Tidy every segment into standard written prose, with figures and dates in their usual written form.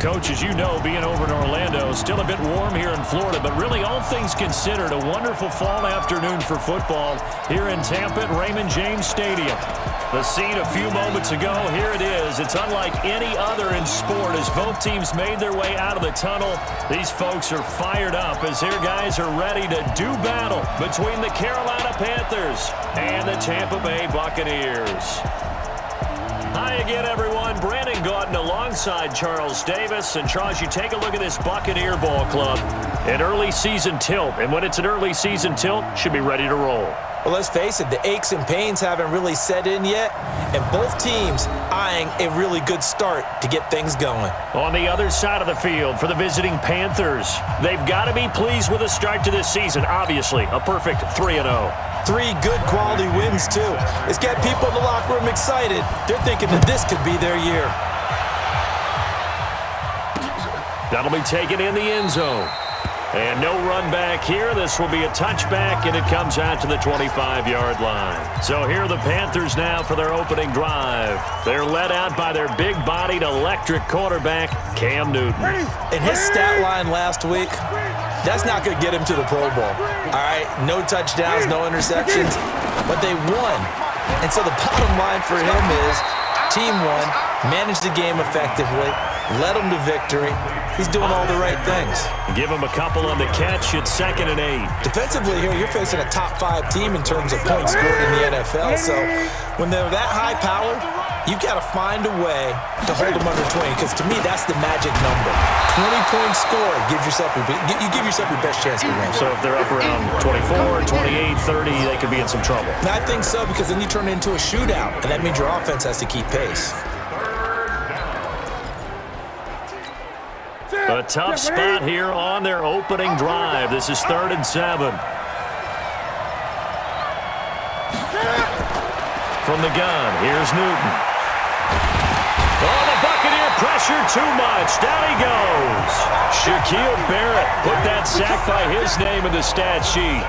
Coach, as you know, being over in Orlando, still a bit warm here in Florida, but really all things considered, a wonderful fall afternoon for football here in Tampa at Raymond James Stadium. The scene a few moments ago, here it is. It's unlike any other in sport as both teams made their way out of the tunnel. These folks are fired up as their guys are ready to do battle between the Carolina Panthers and the Tampa Bay Buccaneers. Hi again, everyone. Brandon Gaudin alongside Charles Davis. And, Charles, you take a look at this Buccaneer ball club. An early season tilt. And when it's an early season tilt, should be ready to roll. Well, let's face it, the aches and pains haven't really set in yet. And both teams eyeing a really good start to get things going. On the other side of the field for the visiting Panthers, they've got to be pleased with the start to this season. Obviously, a perfect 3-0. 3 good quality wins, too. It's got people in the locker room excited. They're thinking that this could be their year. That'll be taken in the end zone. And no run back here. This will be a touchback, and it comes out to the 25-yard line. So here are the Panthers now for their opening drive. They're led out by their big-bodied electric quarterback, Cam Newton. In his stat line last week, that's not going to get him to the Pro Bowl. All right, no touchdowns, no interceptions, but they won. And so the bottom line for him is team won, managed the game effectively, led them to victory. He's doing all the right things. Give him a couple on the catch. It's 2nd and 8. Defensively here, you're facing a top 5 team in terms of points scored in the NFL. So when they're that high-powered, you've got to find a way to hold them under 20, because to me, that's the magic number. 20-point score gives yourself you give yourself your best chance to win. So if they're up around 24, 28, 30, they could be in some trouble. And I think so, because then you turn it into a shootout, and that means your offense has to keep pace. A tough spot here on their opening drive. This is 3rd and 7. From the gun, here's Newton. Oh, the Buccaneer pressure too much. Down he goes. Shaquille Barrett put that sack by his name in the stat sheet.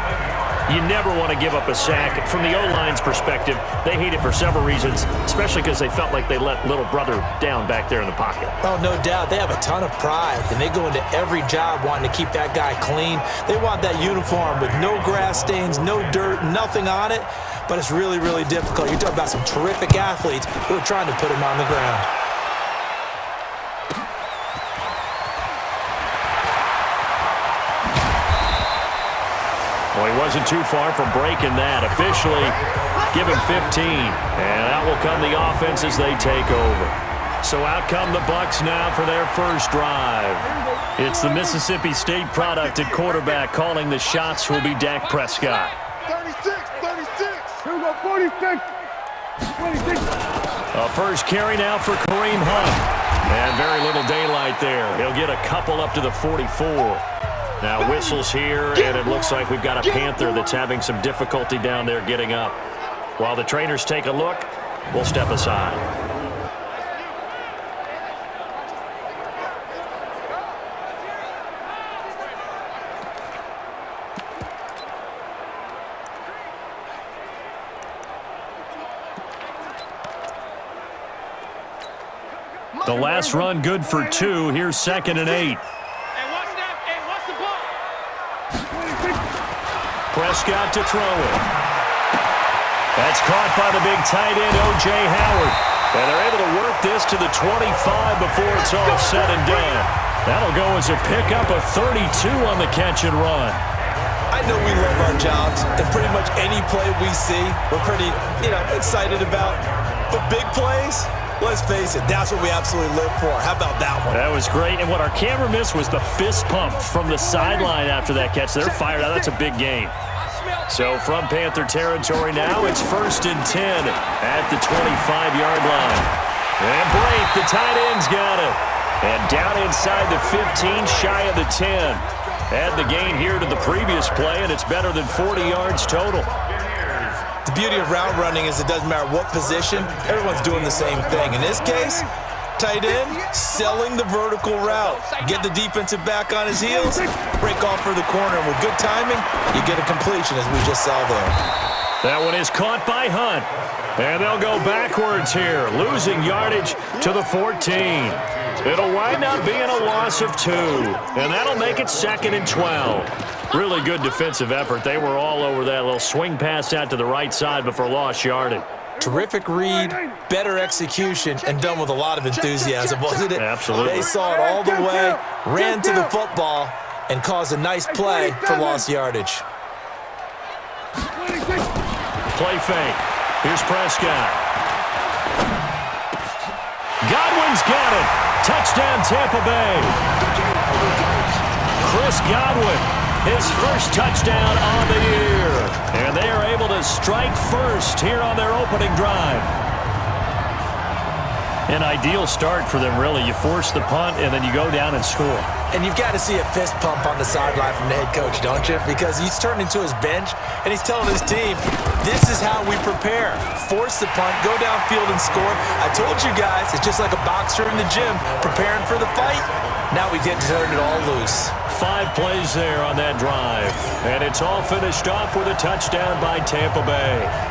You never want to give up a sack. From the O-line's perspective, they hate it for several reasons, especially because they felt like they let little brother down back there in the pocket. Oh, no doubt. They have a ton of pride, and they go into every job wanting to keep that guy clean. They want that uniform with no grass stains, no dirt, nothing on it, but it's really, really difficult. You're talking about some terrific athletes who are trying to put him on the ground. Well, he wasn't too far from breaking that. Officially, give him 15. And out will come the offense as they take over. So out come the Bucs now for their first drive. It's the Mississippi State product at quarterback. Calling the shots will be Dak Prescott. 36. Here we go, 46. A first carry now for Kareem Hunt. And very little daylight there. He'll get a couple up to the 44. Now whistles here, and it looks like we've got a Panther that's having some difficulty down there getting up. While the trainers take a look, we'll step aside. The last run good for 2. Here's 2nd and 8. Prescott to throw it. That's caught by the big tight end, O.J. Howard. And they're able to work this to the 25 before it's all said and done. That'll go as a pickup of 32 on the catch and run. I know we love our jobs, and pretty much any play we see, we're pretty, excited about. But big plays, let's face it, that's what we absolutely live for. How about that one? That was great. And what our camera missed was the fist pump from the sideline after that catch. They're fired out. That's a big game. So from Panther territory now, it's 1st and 10 at the 25-yard line. And Blake, the tight end's got it. And down inside the 15, shy of the 10. Add the gain here to the previous play, and it's better than 40 yards total. The beauty of route running is it doesn't matter what position, everyone's doing the same thing. In this case, tight end selling the vertical route. Get the defensive back on his heels, break off for the corner, and with good timing, you get a completion as we just saw there. That one is caught by Hunt. And they'll go backwards here, losing yardage to the 14. It'll wind up being a loss of 2, and that'll make it 2nd and 12. Really good defensive effort. They were all over that little swing pass out to the right side before lost yardage. Terrific read, better execution, and done with a lot of enthusiasm, wasn't it? Absolutely. They saw it all the way, ran to the football, and caused a nice play for lost yardage. Play fake. Here's Prescott. Godwin's got it. Touchdown, Tampa Bay. Chris Godwin, his first touchdown on the year. And they are able to strike first here on their opening drive. An ideal start for them, really. You force the punt, and then you go down and score. And you've got to see a fist pump on the sideline from the head coach, don't you? Because he's turned into his bench, and he's telling his team, this is how we prepare. Force the punt, go downfield and score. I told you guys, it's just like a boxer in the gym preparing for the fight. Now we get to turn it all loose. 5 plays there on that drive. And it's all finished off with a touchdown by Tampa Bay.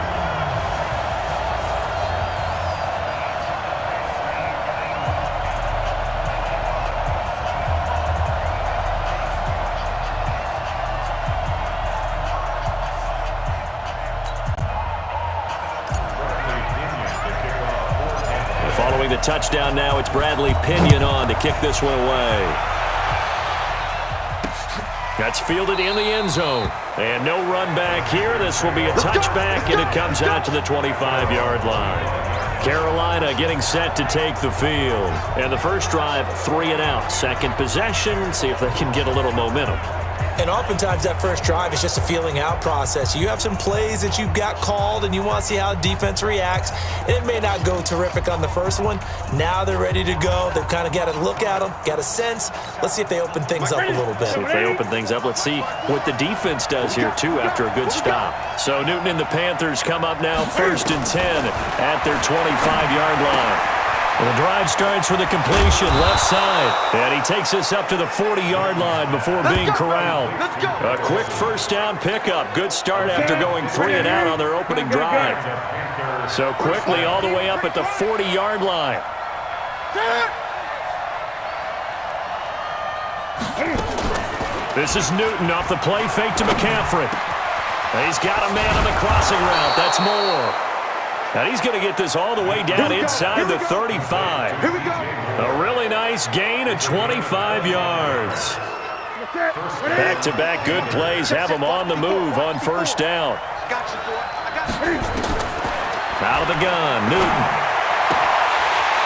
Following the touchdown now, it's Bradley Pinion on to kick this one away. That's fielded in the end zone. And no run back here. This will be a touchback, and it comes out to the 25-yard line. Carolina getting set to take the field. And the first drive, 3 and out. Second possession, see if they can get a little momentum. And oftentimes that first drive is just a feeling out process. You have some plays that you've got called and you want to see how defense reacts. And it may not go terrific on the first one. Now they're ready to go. They've kind of got to look at them, got a sense. Let's see if they open things up a little bit. So if they open things up, let's see what the defense does here, too, after a good stop. So Newton and the Panthers come up now 1st and 10 at their 25-yard line. Well, the drive starts with a completion left side. And he takes us up to the 40-yard line before being corralled. A quick first down pickup. Good start after going 3 and out on their opening drive. So quickly all the way up at the 40-yard line. This is Newton off the play fake to McCaffrey. He's got a man on the crossing route. That's Moore. And he's going to get this all the way down inside the 35. A really nice gain of 25 yards. Back-to-back good plays have him on the move on first down. Out of the gun, Newton.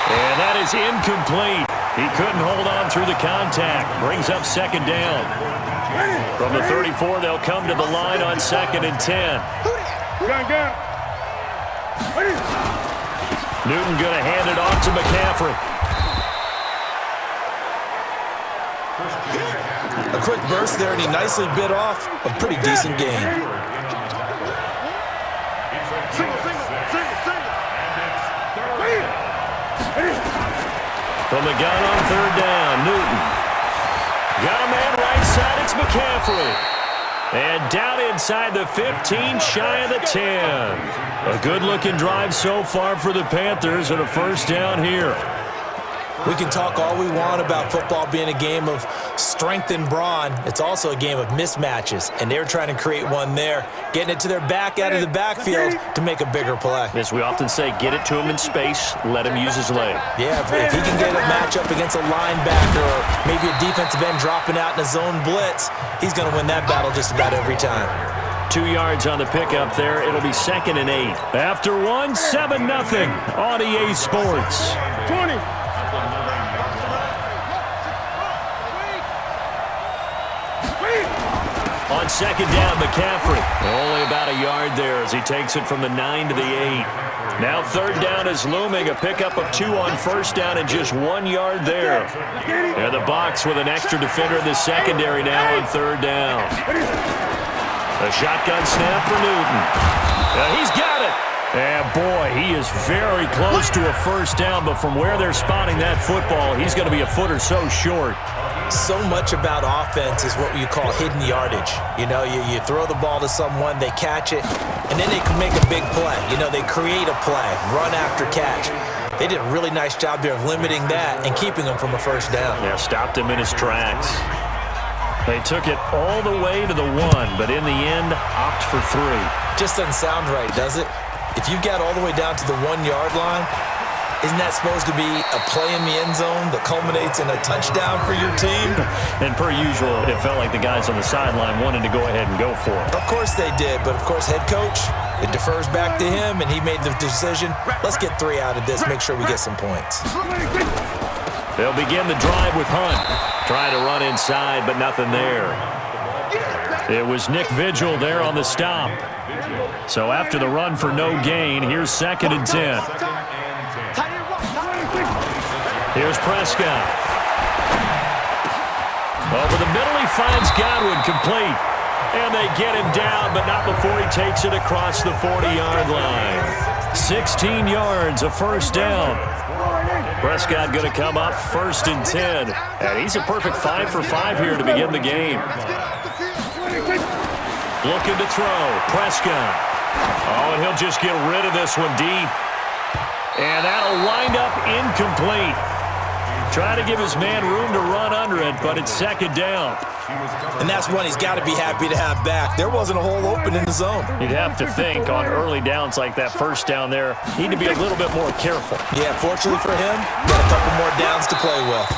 And that is incomplete. He couldn't hold on through the contact. Brings up second down. From the 34, they'll come to the line on 2nd and 10. Newton going to hand it off to McCaffrey. A quick burst there, and he nicely bit off a pretty decent gain. From the gun on 3rd down, Newton. Got a man right side, it's McCaffrey. And down inside the 15, shy of the 10. A good-looking drive so far for the Panthers and a first down here. We can talk all we want about football being a game of strength and brawn. It's also a game of mismatches, and they're trying to create one there, getting it to their back out of the backfield to make a bigger play. As we often say, get it to him in space, let him use his leg. Yeah, if he can get a matchup against a linebacker or maybe a defensive end dropping out in a zone blitz, he's going to win that battle just about every time. 2 yards on the pickup there. It'll be 2nd and 8. After one, 7-0 on EA Sports. 20. On 2nd down, McCaffrey. Only about a yard there as he takes it from the 9 to the 8. Now 3rd down is looming. A pickup of 2 on first down and just 1 yard there. And the box with an extra defender in the secondary now on 3rd down. A shotgun snap for Newton. He's got it. And boy, he is very close to a first down, but from where they're spotting that football, he's going to be a foot or so short. So much about offense is what you call hidden yardage. You know, you throw the ball to someone, they catch it, and then they can make a big play. You know, they create a play, run after catch. They did a really nice job there of limiting that and keeping him from a first down. Yeah, stopped him in his tracks. They took it all the way to the 1, but in the end, opt for 3. Just doesn't sound right, does it? If you got all the way down to the 1-yard line, isn't that supposed to be a play in the end zone that culminates in a touchdown for your team? And per usual, it felt like the guys on the sideline wanted to go ahead and go for it. Of course they did, but of course head coach, it defers back to him, and he made the decision, let's get 3 out of this, make sure we get some points. They'll begin the drive with Hunt. Trying to run inside, but nothing there. It was Nick Vigil there on the stop. So after the run for no gain, here's 2nd and 10. Here's Prescott. Over the middle, he finds Godwin complete. And they get him down, but not before he takes it across the 40-yard line. 16 yards, a first down. Prescott going to come up 1st and 10. And he's a perfect 5 for 5 here to begin the game. Looking to throw. Prescott. Oh, and he'll just get rid of this one deep. And that'll wind up incomplete. Trying to give his man room to run under it, but it's 2nd down. And that's one he's got to be happy to have back. There wasn't a hole open in the zone. You'd have to think on early downs like that first down there, need to be a little bit more careful. Yeah, fortunately for him, got a couple more downs to play with.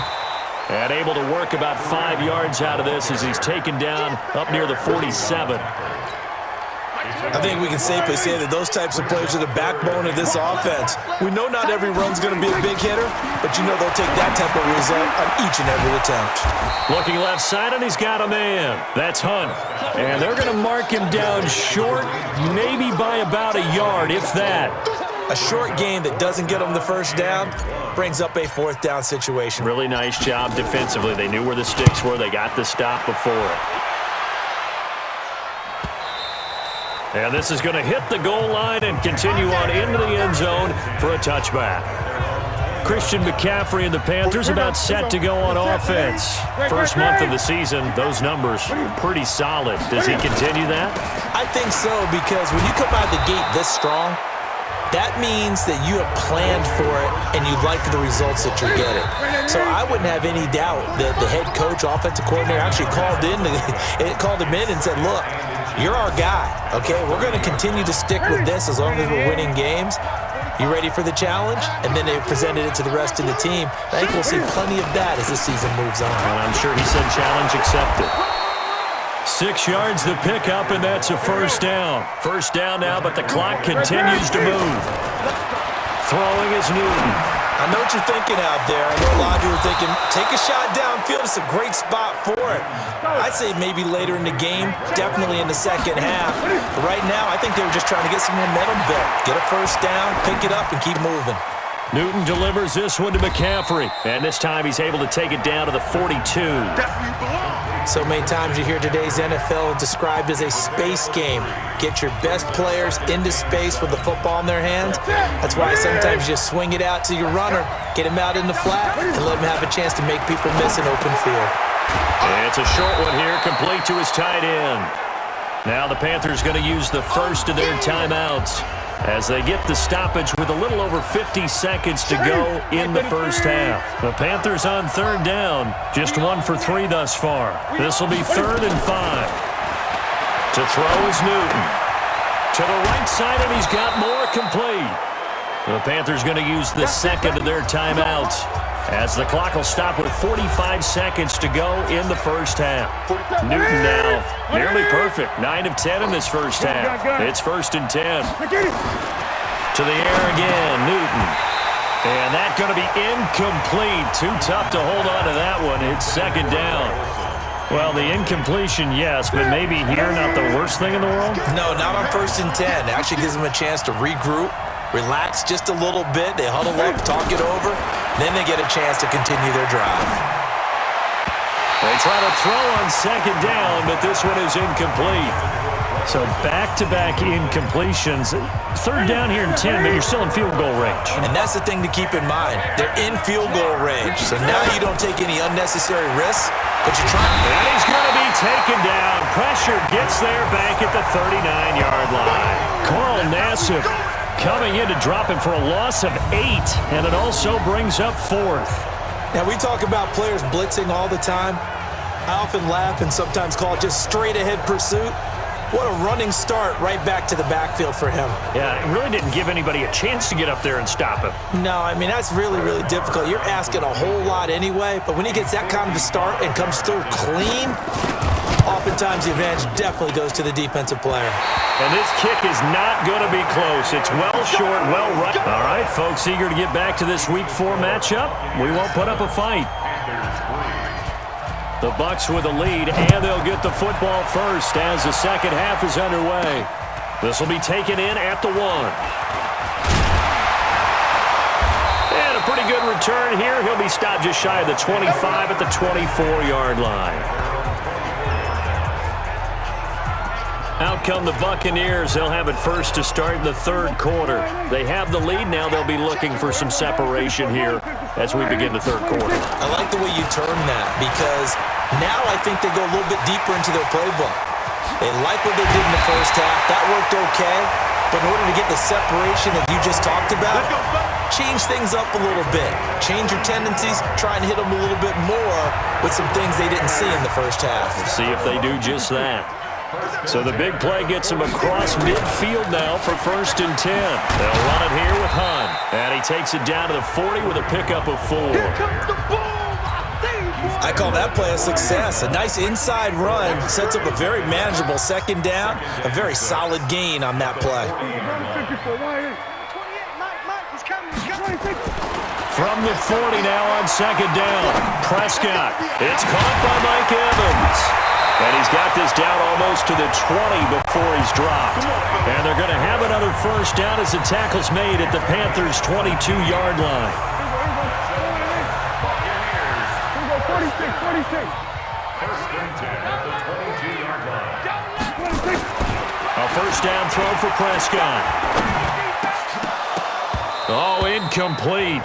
And able to work about 5 yards out of this as he's taken down up near the 47. I think we can safely say that those types of players are the backbone of this offense. We know not every run's going to be a big hitter, but you know they'll take that type of result on each and every attempt. Looking left side, and he's got a man. That's Hunt. And they're going to mark him down short, maybe by about a yard, if that. A short gain that doesn't get them the first down brings up a 4th down situation. Really nice job defensively. They knew where the sticks were. They got the stop before it. And this is going to hit the goal line and continue on into the end zone for a touchback. Christian McCaffrey and the Panthers about set to go on offense. First month of the season, those numbers pretty solid. Does he continue that? I think so, because when you come out of the gate this strong, that means that you have planned for it and you like the results that you're getting. So I wouldn't have any doubt that the head coach, offensive coordinator actually called him in and said, look, you're our guy, okay? We're going to continue to stick with this as long as we're winning games. You ready for the challenge? And then they presented it to the rest of the team. I think we'll see plenty of that as the season moves on. And I'm sure he said challenge accepted. 6 yards the pickup, and that's a first down. First down now, but the clock continues to move. Throwing is Newton. I know what you're thinking out there. I know a lot of you are thinking, take a shot downfield. It's a great spot for it. I'd say maybe later in the game, definitely in the second half. But right now, I think they were just trying to get some momentum built. Get a first down, pick it up, and keep moving. Newton delivers this one to McCaffrey. And this time he's able to take it down to the 42. So many times you hear today's NFL described as a space game. Get your best players into space with the football in their hands. That's why sometimes you just swing it out to your runner, get him out in the flat, and let him have a chance to make people miss an open field. And it's a short one here, complete to his tight end. Now the Panthers going to use the first of their timeouts as they get the stoppage with a little over 50 seconds to go in the first half. The Panthers on 3rd down, just 1 for 3 thus far. This will be 3rd and 5. To throw is Newton. To the right side, and he's got more complete. The Panthers going to use the second of their timeouts as the clock will stop with 45 seconds to go in the first half. Newton now nearly perfect. 9 of 10 in this first half. It's 1st and 10. To the air again, Newton. And that's going to be incomplete. Too tough to hold on to that one. It's 2nd down. Well, the incompletion, yes, but maybe here not the worst thing in the world? No, not on 1st and 10. It actually gives them a chance to regroup, relax just a little bit. They huddle up, talk it over. Then they get a chance to continue their drive. They try to throw on 2nd down, but this one is incomplete. So back-to-back incompletions. 3rd down here in 10, but you're still in field goal range. And that's the thing to keep in mind. They're in field goal range. So now you don't take any unnecessary risks, but you try. And he's going to be taken down. Pressure gets there back at the 39-yard line. Carl Nassib Coming in to drop him for a loss of 8, and it also brings up 4th. Now, we talk about players blitzing all the time. I often laugh and sometimes call it just straight-ahead pursuit. What a running start right back to the backfield for him. Yeah, it really didn't give anybody a chance to get up there and stop him. No, I mean, that's really, really difficult. You're asking a whole lot anyway, but when he gets that kind of a start and comes through clean, oftentimes the advantage definitely goes to the defensive player. And this kick is not going to be close. It's well short, well right. All right, folks, eager to get back to this Week 4 matchup. We won't put up a fight. The Bucs with a lead, and they'll get the football first as the second half is underway. This will be taken in at the 1. And a pretty good return here. He'll be stopped just shy of the 25 at the 24-yard line. Out come the Buccaneers. They'll have it first to start in the third quarter. They have the lead now. They'll be looking for some separation here as we begin the third quarter. I like the way you term that because now I think they go a little bit deeper into their playbook. They like what they did in the first half. That worked okay. But in order to get the separation that you just talked about, change things up a little bit. Change your tendencies. Try and hit them a little bit more with some things they didn't see in the first half. We'll see if they do just that. So the big play gets him across midfield now for 1st and 10. They'll run it here with Hunt. And he takes it down to the 40 with a pickup of 4. I call that play a success. A nice inside run sets up a very manageable second down. A very solid gain on that play. From the 40 now on second down. Prescott. It's caught by Mike Evans. And he's got this down almost to the 20 before he's dropped. And they're going to have another first down as the tackle's made at the Panthers' 22-yard line. 46. A first down throw for Prescott. Oh, incomplete.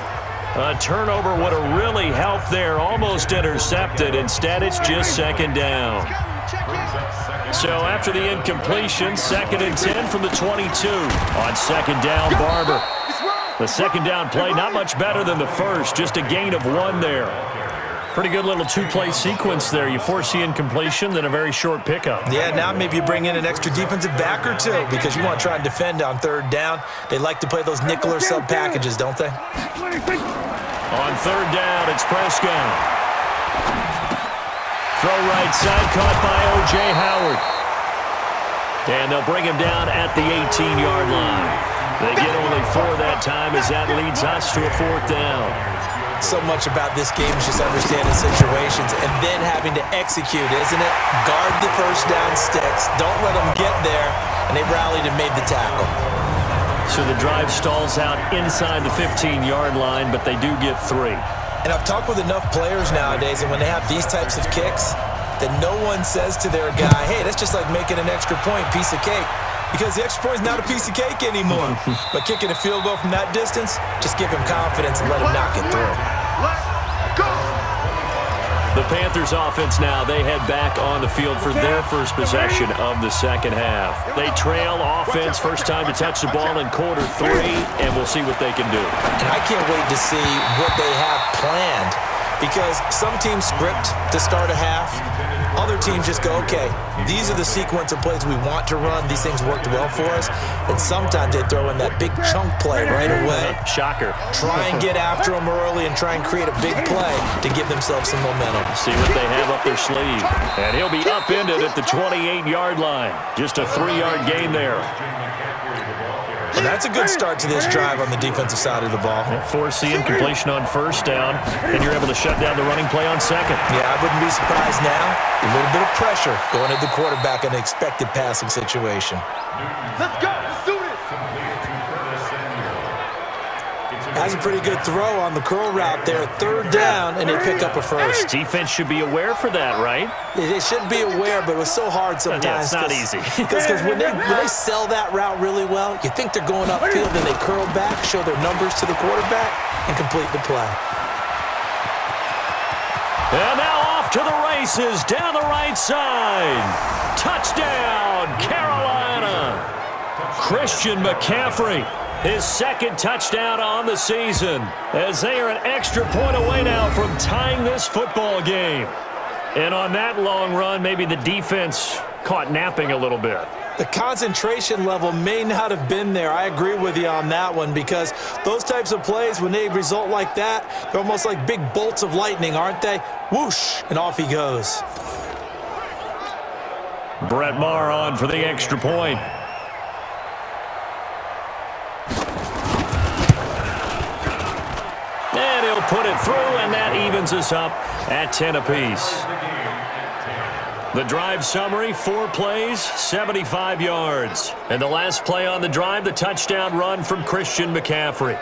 A turnover would have really helped there. Almost intercepted. Instead, it's just second down. So after the incompletion, 2nd and 10 from the 22. On second down, Barber. The second down play, not much better than the first. Just a gain of 1 there. Pretty good little 2-play sequence there. You force the incompletion, then a very short pickup. Yeah, now maybe you bring in an extra defensive back or two because you want to try and defend on third down. They like to play those nickel or sub packages, don't they? On third down, it's Prescott. Throw right side, caught by O.J. Howard. And they'll bring him down at the 18-yard line. They get only 4 that time as that leads us to a 4th down. So much about this game is just understanding situations and then having to execute, isn't it? Guard the first down sticks. Don't let them get there. And they rallied and made the tackle. So the drive stalls out inside the 15-yard line, but they do get 3. And I've talked with enough players nowadays, and when they have these types of kicks, that no one says to their guy, hey, that's just like making an extra point, piece of cake. Because the extra point is not a piece of cake anymore. But kicking a field goal from that distance, just give him confidence and let him knock it through. The Panthers offense now, they head back on the field for their first possession of the second half. They trail offense, first time to touch the ball in quarter 3, and we'll see what they can do. And I can't wait to see what they have planned because some teams script to start a half. Other teams just go, okay, these are the sequence of plays we want to run. These things worked well for us. And sometimes they throw in that big chunk play right away. Shocker. Try and get after them early and try and create a big play to give themselves some momentum. See what they have up their sleeve. And he'll be upended at the 28-yard line. Just a 3-yard gain there. Well, that's a good start to this drive on the defensive side of the ball. Force the incompletion on first down, and you're able to shut down the running play on second. Yeah, I wouldn't be surprised now. A little bit of pressure going at the quarterback in an expected passing situation. Let's go. Let's do this. Has a pretty good throw on the curl route there. Third down, and they pick up a first. Defense should be aware for that, right? They should be aware, but it was so hard sometimes. Yeah, it's not easy. Because when they sell that route really well, you think they're going upfield, and they curl back, show their numbers to the quarterback, and complete the play. And now off to the races, down the right side. Touchdown, Carolina. Christian McCaffrey. His second touchdown on the season, as they are an extra point away now from tying this football game. And on that long run, maybe the defense caught napping a little bit. The concentration level may not have been there. I agree with you on that one, because those types of plays, when they result like that, they're almost like big bolts of lightning, aren't they? Whoosh, and off he goes. Brett Maher on for the extra point. And he'll put it through, and that evens us up at 10 apiece. The drive summary, 4 plays, 75 yards. And the last play on the drive, the touchdown run from Christian McCaffrey.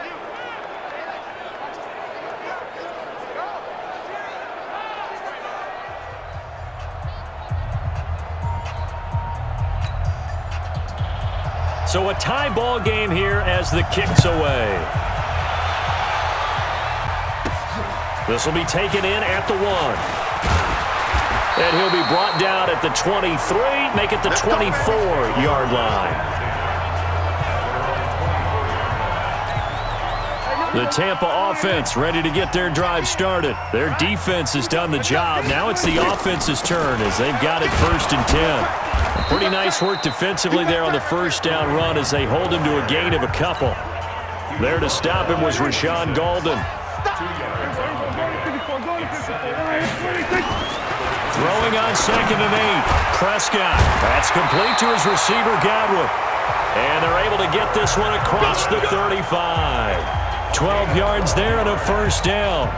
So a tie ball game here as the kick's away. This will be taken in at the 1. And he'll be brought down at the 23, make it the 24-yard line. The Tampa offense ready to get their drive started. Their defense has done the job. Now it's the offense's turn as they've got it 1st and 10. Pretty nice work defensively there on the first down run as they hold him to a gain of a couple. There to stop him was Rashawn Golden. Throwing on 2nd and 8. Prescott. That's complete to his receiver, Godwin. And they're able to get this one across the 35. 12 yards there and a first down.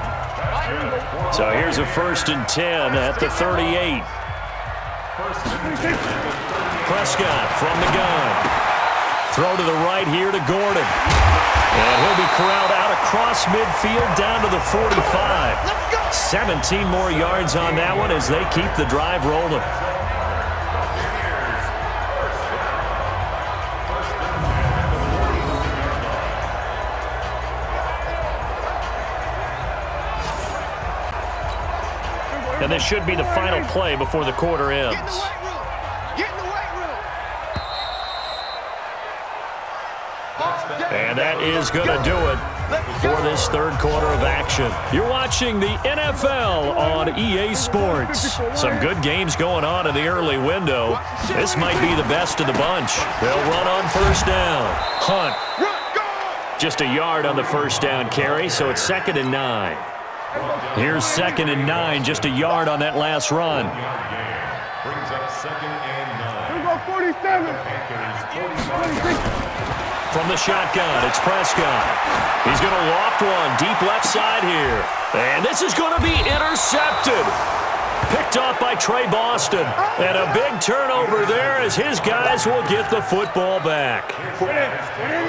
So here's a 1st and 10 at the 38. Prescott from the gun. Throw to the right here to Gordon. And he'll be corralled out across midfield down to the 45. 17 more yards on that one as they keep the drive rolling. And this should be the final play before the quarter ends. And that is going to do it for this third quarter of action. You're watching the NFL on EA Sports. Some good games going on in the early window. This might be the best of the bunch. They'll run on first down. Hunt. Just a yard on the first down carry, so it's 2nd and 9. Here's 2nd and 9, just a yard on that last run. Brings up 2nd and 9. 47. From the shotgun, it's Prescott. He's going to loft one deep left side here. And this is going to be intercepted. Picked off by Trey Boston. And a big turnover there as his guys will get the football back.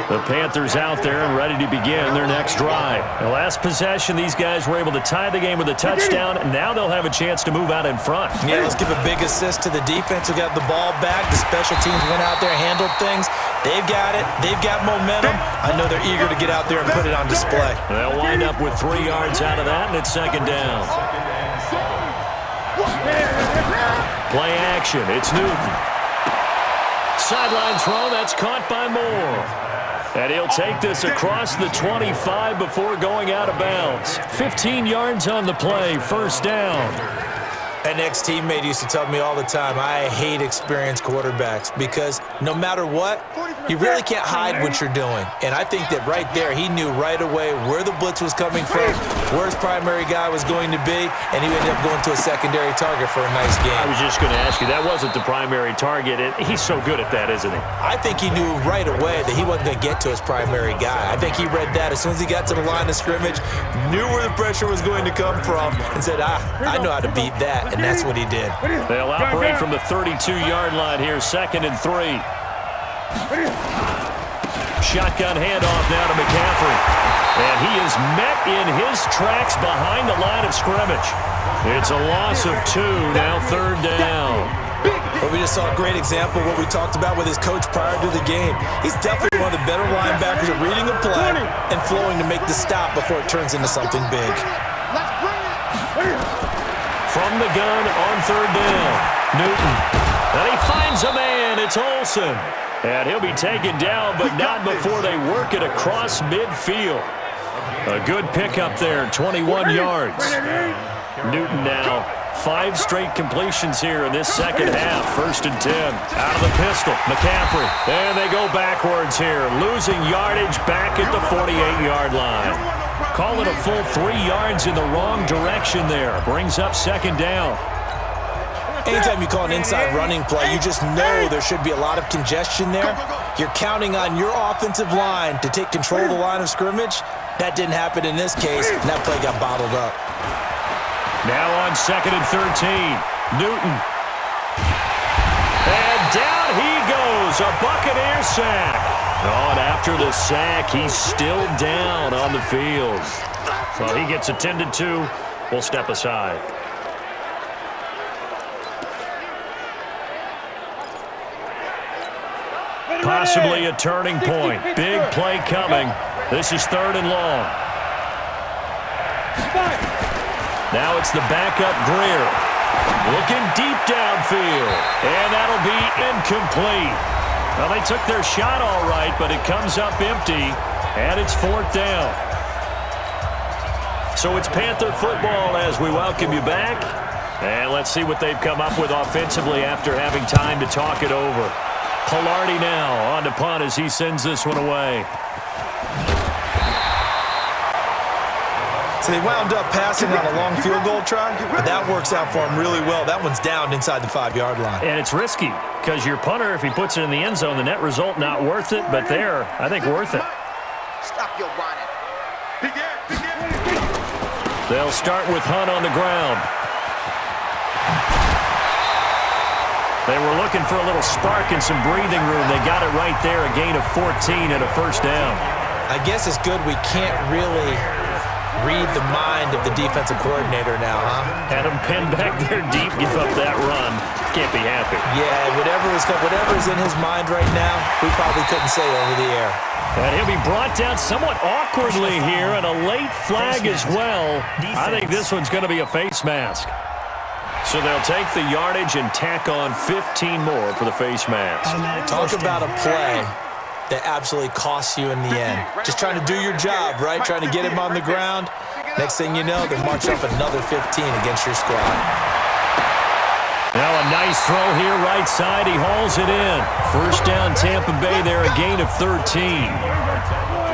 The Panthers out there and ready to begin their next drive. The last possession, these guys were able to tie the game with a touchdown. And now they'll have a chance to move out in front. Yeah, let's give a big assist to the defense who got the ball back. The special teams went out there, handled things. They've got it. They've got momentum. I know they're eager to get out there and put it on display. They'll wind up with 3 yards out of that, and it's 2nd down. Play action. It's Newton. Sideline throw. That's caught by Moore. And he'll take this across the 25 before going out of bounds. 15 yards on the play. First down. An ex-teammate used to tell me all the time, I hate experienced quarterbacks because no matter what, you really can't hide what you're doing. And I think that right there, he knew right away where the blitz was coming from, where his primary guy was going to be, and he ended up going to a secondary target for a nice game. I was just going to ask you, that wasn't the primary target. He's so good at that, isn't he? I think he knew right away that he wasn't going to get to his primary guy. I think he read that as soon as he got to the line of scrimmage, knew where the pressure was going to come from, and said, I know how to beat that. And that's what he did. They'll operate from the 32-yard line here, 2nd and 3. Shotgun handoff now to McCaffrey. And he is met in his tracks behind the line of scrimmage. It's a loss of 2, now 3rd down. But we just saw a great example of what we talked about with his coach prior to the game. He's definitely one of the better linebackers at reading a play and flowing to make the stop before it turns into something big. From the gun on 3rd down, Newton. And he finds a man. It's Olsen. And he'll be taken down, but not before they work it across midfield. A good pickup there, 21 yards. Newton now, 5 straight completions here in this second half. 1st and 10. Out of the pistol, McCaffrey. And they go backwards here, losing yardage back at the 48-yard line. Call it a full 3 yards in the wrong direction there. Brings up 2nd down. Anytime you call an inside running play, you just know there should be a lot of congestion there. You're counting on your offensive line to take control of the line of scrimmage. That didn't happen in this case, and that play got bottled up. Now on 2nd and 13. Newton. And down he goes. A Buccaneer sack. Oh, and after the sack, he's still down on the field. So he gets attended to. We'll step aside. Possibly a turning point. Big play coming. This is 3rd and long. Now it's the backup Greer. Looking deep downfield. And that'll be incomplete. Well, they took their shot all right, but it comes up empty. And it's 4th down. So it's Panther football as we welcome you back. And let's see what they've come up with offensively after having time to talk it over. Pilardi now on to punt as he sends this one away. So they wound up passing on a long field goal try, but that works out for them really well. That one's down inside the 5-yard line. And it's risky because your punter, if he puts it in the end zone, the net result not worth it, but there, I think worth it. Stop your running. They'll start with Hunt on the ground. They were looking for a little spark and some breathing room. They got it right there, a gain of 14 and a 1st down. I guess it's good we can't really read the mind of the defensive coordinator now, huh? Had him pinned back there deep, give up that run. Can't be happy. Yeah, whatever's in his mind right now, we probably couldn't say over the air. And he'll be brought down somewhat awkwardly here, and a late flag as well. I think this one's going to be a face mask. So they'll take the yardage and tack on 15 more for the face mask. Talk about a play that absolutely costs you in the end. Just trying to do your job, right? Trying to get him on the ground. Next thing you know, they march up another 15 against your squad. Now a nice throw here right side. He hauls it in. 1st down Tampa Bay there, a gain of 13.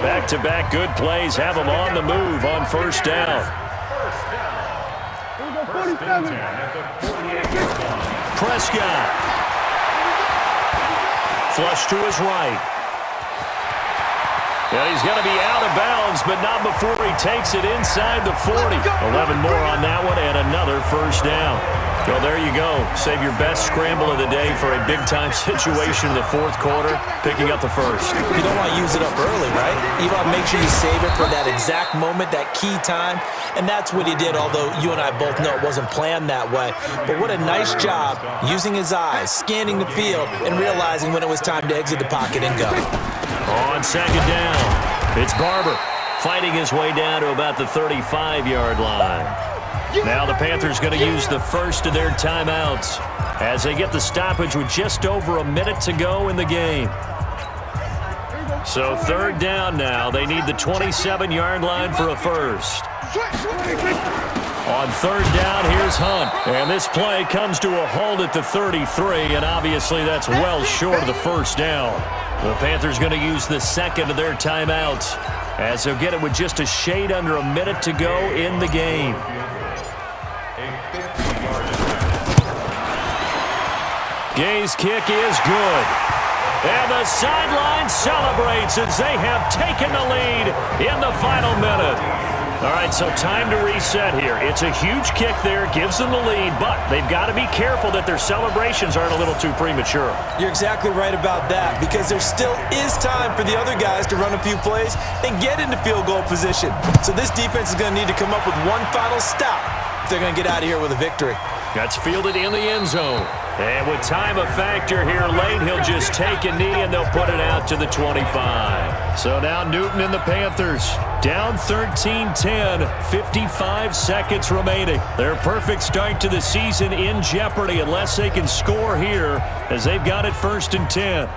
Back-to-back good plays have them on the move on 1st down. Prescott. Flush to his right. Yeah, he's going to be out of bounds, but not before he takes it inside the 40. 11 more on that one and another 1st down. Well, there you go. Save your best scramble of the day for a big-time situation in the 4th quarter, picking up the 1st. You don't want to use it up early, right? You want to make sure you save it for that exact moment, that key time, and that's what he did, although you and I both know it wasn't planned that way. But what a nice job using his eyes, scanning the field, and realizing when it was time to exit the pocket and go. On 2nd down, it's Barber fighting his way down to about the 35-yard line. Now the Panthers going to use the first of their timeouts as they get the stoppage with just over a minute to go in the game. So 3rd down now. They need the 27-yard line for a 1st. On 3rd down, here's Hunt. And this play comes to a halt at the 33, and obviously that's well short of the 1st down. The Panthers going to use the 2nd of their timeouts as they'll get it with just a shade under a minute to go in the game. Gay's kick is good. And the sideline celebrates as they have taken the lead in the final minute. All right, so time to reset here. It's a huge kick there, gives them the lead, but they've got to be careful that their celebrations aren't a little too premature. You're exactly right about that, because there still is time for the other guys to run a few plays and get into field goal position. So this defense is going to need to come up with one final stop if they're going to get out of here with a victory. That's fielded in the end zone. And with time a factor here late, he'll just take a knee and they'll put it out to the 25. So now Newton and the Panthers down 13-10, 55 seconds remaining. Their perfect start to the season in jeopardy unless they can score here as they've got it 1st and 10.